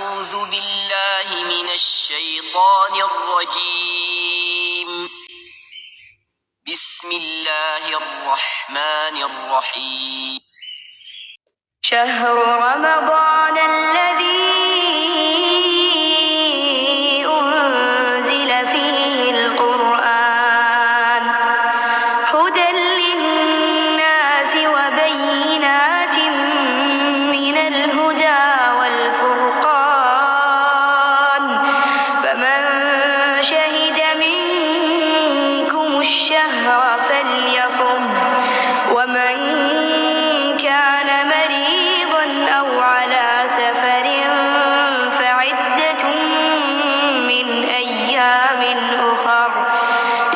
أعوذ بالله من الشيطان الرجيم. بسم الله الرحمن الرحيم. شهر رمضان الذي أنزل فيه القرآن هدى للناس وبينات من الهدى والفرقان، فمن شهد منكم الشهر فليصم، ومن كان مريضا أو على سفر فعدة من أيام أخر،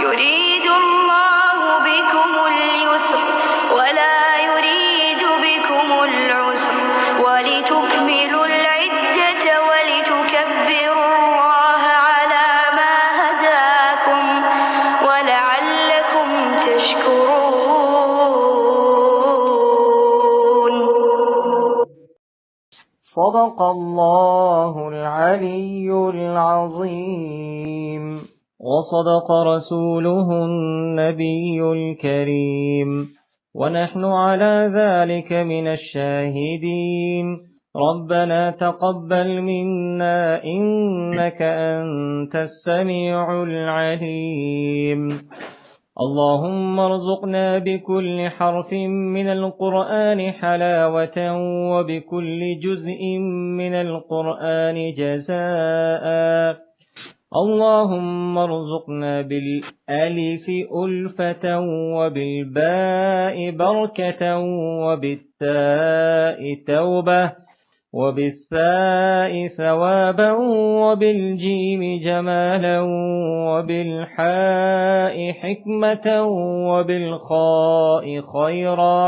يريد الله بكم اليسر ولا يريد بكم العسر، ولتكملوا العدة ولتكبروا الله على ما هداكم ولعلكم تشكرون. صدق الله العلي العظيم، وصدق رسوله النبي الكريم، ونحن على ذلك من الشاهدين. ربنا تقبل منا إنك أنت السميع العليم. اللهم ارزقنا بكل حرف من القرآن حلاوة، وبكل جزء من القرآن جزاء. اللهم ارزقنا بالألف ألفة، وبالباء بركة، وبالتاء توبة، وبالثاء ثوابا، وبالجيم جمالا، وبالحاء حكمة، وبالخاء خيرا،